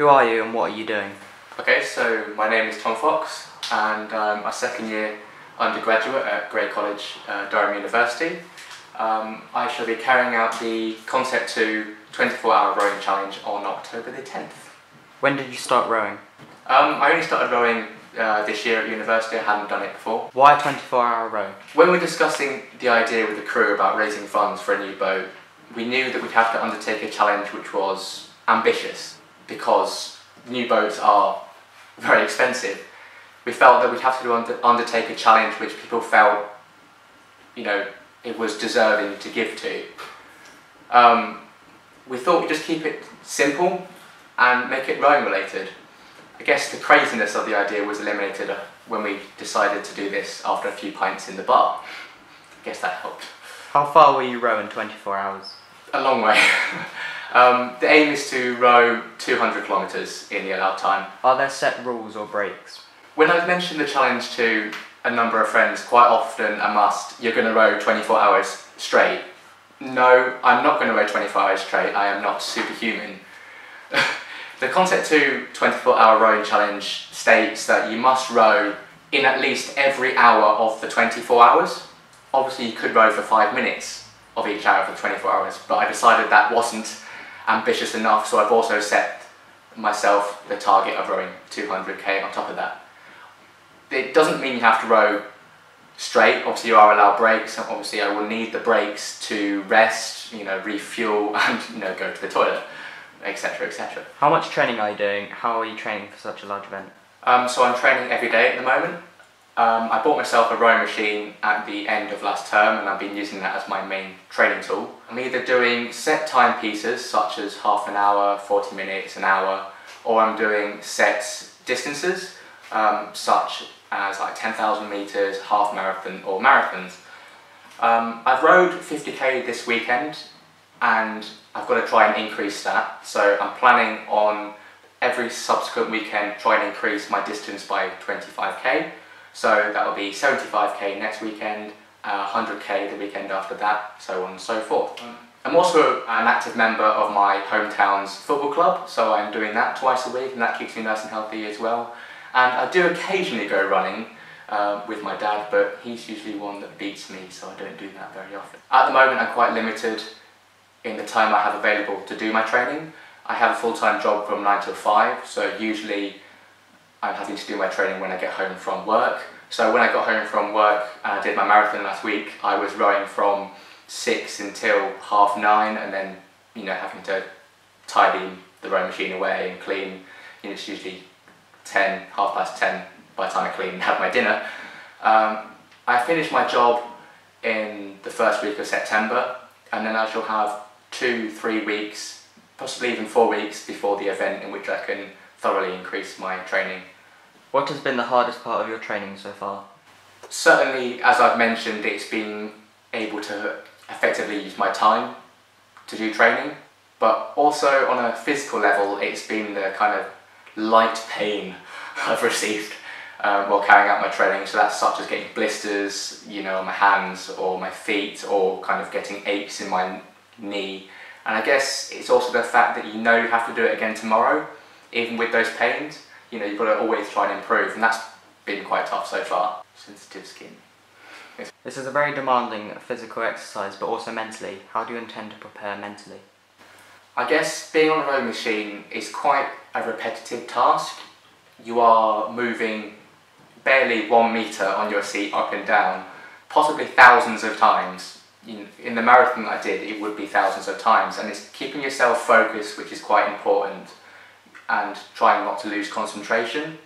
Who are you and what are you doing? Okay, so my name is Tom Fox and I'm a second year undergraduate at Grey College, Durham University. I shall be carrying out the Concept 2 24-hour rowing challenge on October the 10th. When did you start rowing? I only started rowing this year at university. I hadn't done it before. Why a 24-hour row? When we were discussing the idea with the crew about raising funds for a new boat, we knew that we'd have to undertake a challenge which was ambitious because new boats are very expensive. We felt that we'd have to undertake a challenge which people felt, it was deserving to give to. We thought we'd just keep it simple and make it rowing related. I guess the craziness of the idea was eliminated when we decided to do this after a few pints in the bar. I guess that helped. How far will you row in 24 hours? A long way. The aim is to row 200 kilometres in the allowed time. Are there set rules or breaks? When I've mentioned the challenge to a number of friends, quite often a must, you're going to row 24 hours straight. No, I'm not going to row 24 hours straight, I am not superhuman. The Concept 2 24-hour rowing challenge states that you must row in at least every hour of the 24 hours. Obviously you could row for 5 minutes of each hour for 24 hours, but I decided that wasn't ambitious enough, so I've also set myself the target of rowing 200k on top of that. It doesn't mean you have to row straight. Obviously you are allowed breaks, and obviously I will need the breaks to rest, refuel and go to the toilet, etc, etc. How much training are you doing? How are you training for such a large event? So I'm training every day at the moment. I bought myself a rowing machine at the end of last term and I've been using that as my main training tool. I'm either doing set time pieces such as half an hour, 40 minutes, an hour, or I'm doing set distances such as like 10,000 metres, half marathon or marathons. I've rowed 50k this weekend and I've got to try and increase that. So I'm planning on every subsequent weekend try and increase my distance by 25k. So that will be 75k next weekend, 100k the weekend after that, so on and so forth. I'm also an active member of my hometown's football club, so I'm doing that twice a week and that keeps me nice and healthy as well. And I do occasionally go running with my dad, but he's usually one that beats me, so I don't do that very often. At the moment I'm quite limited in the time I have available to do my training. I have a full-time job from 9 till 5, so usually I'm having to do my training when I get home from work. So when I got home from work and I did my marathon last week, I was rowing from 6 until 9:30 and then having to tidy the rowing machine away and clean. It's usually 10, 10:30 by the time I clean and have my dinner. I finished my job in the first week of September and then I shall have 2-3 weeks, possibly even 4 weeks before the event in which I can thoroughly increase my training. What has been the hardest part of your training so far? Certainly, as I've mentioned, it's been able to effectively use my time to do training, but also on a physical level it's been the kind of light pain I've received while carrying out my training. So that's such as getting blisters, on my hands or my feet, or kind of getting aches in my knee. And I guess it's also the fact that you have to do it again tomorrow, even with those pains. You've got to always try and improve, and that's been quite tough so far. Sensitive skin. This is a very demanding physical exercise, but also mentally. How do you intend to prepare mentally? I guess being on a rowing machine is quite a repetitive task. You are moving barely 1 metre on your seat up and down, possibly thousands of times. In the marathon I did, it would be thousands of times, and it's keeping yourself focused, which is quite important, and trying not to lose concentration.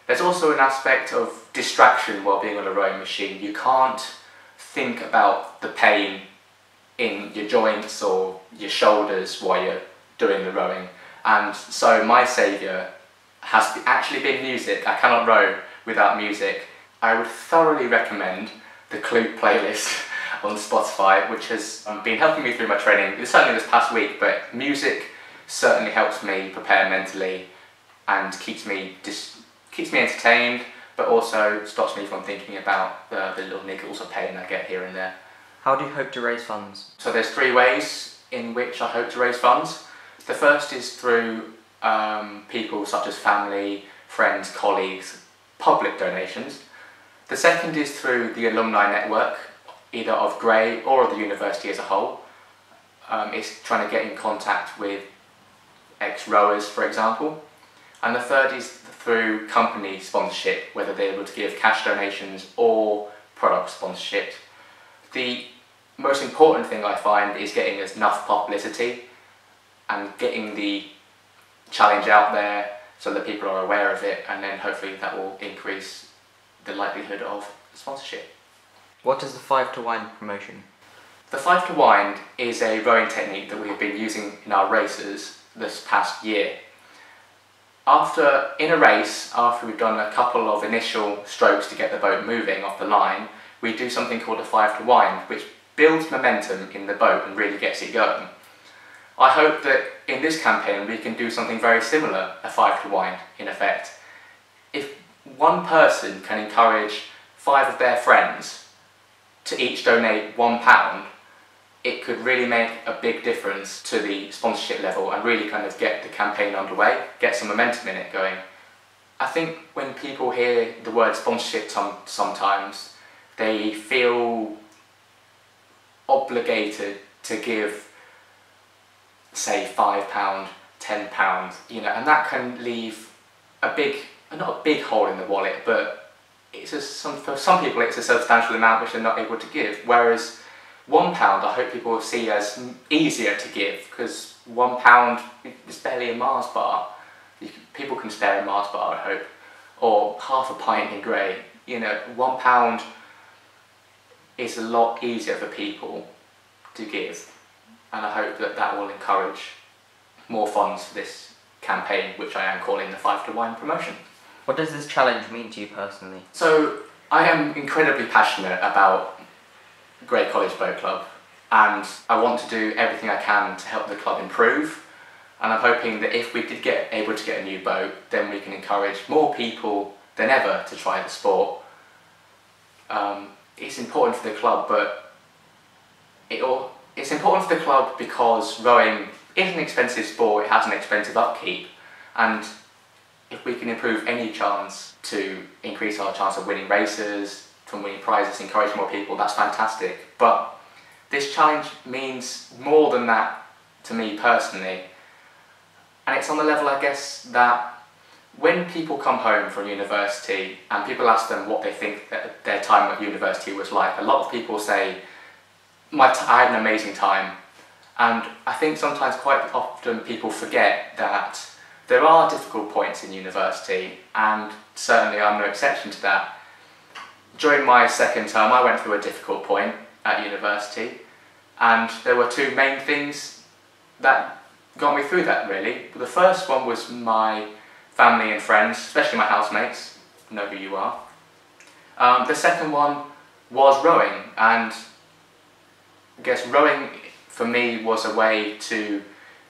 There's also an aspect of distraction while being on a rowing machine. You can't think about the pain in your joints or your shoulders while you're doing the rowing. And so my saviour has actually been music. I cannot row without music. I would thoroughly recommend the Clute playlist on Spotify, which has been helping me through my training, certainly this past week, but music certainly helps me prepare mentally and keeps me entertained, but also stops me from thinking about the little niggles of pain I get here and there. How do you hope to raise funds? So there's 3 ways in which I hope to raise funds. The first is through people such as family, friends, colleagues, public donations. The second is through the alumni network, either of Grey or of the university as a whole. It's trying to get in contact with ex-rowers, for example. And the third is through company sponsorship, whether they're able to give cash donations or product sponsorship. The most important thing I find is getting enough publicity and getting the challenge out there so that people are aware of it, and then hopefully that will increase the likelihood of sponsorship. What is the 5 to wind promotion? The 5 to wind is a rowing technique that we have been using in our races this past year. In a race, after we've done a couple of initial strokes to get the boat moving off the line, we do something called a 5 to wind, which builds momentum in the boat and really gets it going. I hope that in this campaign we can do something very similar, a 5 to wind in effect. If one person can encourage 5 of their friends to each donate £1, it could really make a big difference to the sponsorship level and really kind of get the campaign underway, get some momentum in it going. I think when people hear the word sponsorship sometimes, they feel obligated to give, say, £5, £10, and that can leave not a big hole in the wallet, but for some people it's a substantial amount which they're not able to give, whereas £1 I hope people will see as easier to give, because £1 is barely a Mars bar. People can spare a Mars bar, I hope, or half a pint in Grey. £1 is a lot easier for people to give, and I hope that that will encourage more funds for this campaign, which I am calling the 5 to wind promotion. What does this challenge mean to you personally? So I am incredibly passionate about Grey College Boat Club, and I want to do everything I can to help the club improve, and I'm hoping that if we did get able to get a new boat, then we can encourage more people than ever to try the sport. It's important for the club, but it's important for the club because rowing is an expensive sport, it has an expensive upkeep, and if we can improve any chance to increase our chance of winning races, from winning prizes, encourage more people, that's fantastic. But this challenge means more than that to me personally. And it's on the level, I guess, that when people come home from university and people ask them what they think that their time at university was like, a lot of people say, I had an amazing time. And I think sometimes quite often people forget that there are difficult points in university, and certainly I'm no exception to that. During my second term I went through a difficult point at university, and there were two main things that got me through that really. The first one was my family and friends, especially my housemates, know who you are. The second one was rowing, and I guess rowing for me was a way to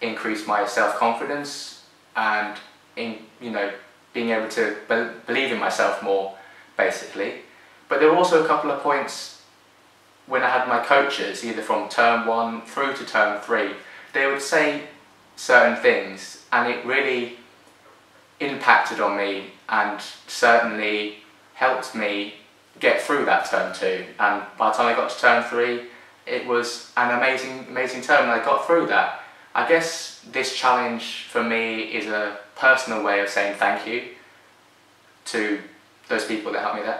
increase my self-confidence and being able to believe in myself more, basically. But there were also a couple of points when I had my coaches, either from term 1 through to term 3, they would say certain things, and it really impacted on me and certainly helped me get through that term 2. And by the time I got to term 3, it was an amazing term, and I got through that. I guess this challenge for me is a personal way of saying thank you to those people that helped me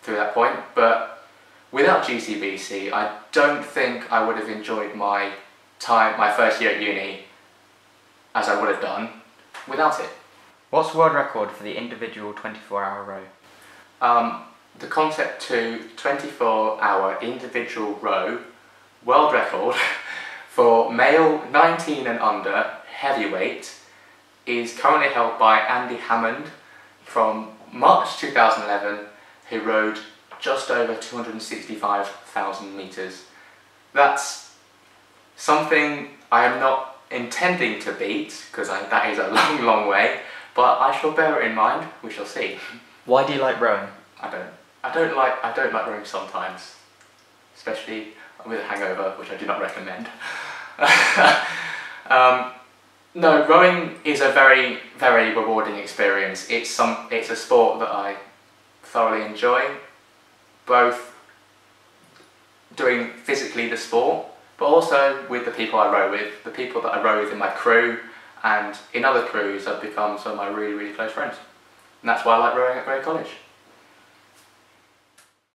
through that point. But without GCBC, I don't think I would have enjoyed my first year at uni as I would have done without it. What's the world record for the individual 24-hour row? The Concept 2 24-hour individual row world record for male 19 and under heavyweight is currently held by Andy Hammond from March 2011, who rowed just over 265,000 metres. That's something I am not intending to beat, because that is a long way, but I shall bear it in mind. We shall see. Why do you like rowing? I don't like rowing sometimes, especially with a hangover, which I do not recommend. No, rowing is a very, very rewarding experience. It's a sport that I thoroughly enjoy, both doing physically the sport, but also with the people I row with, the people that I row with in my crew, and in other crews I've become some of my really, really close friends. And that's why I like rowing at Grey College.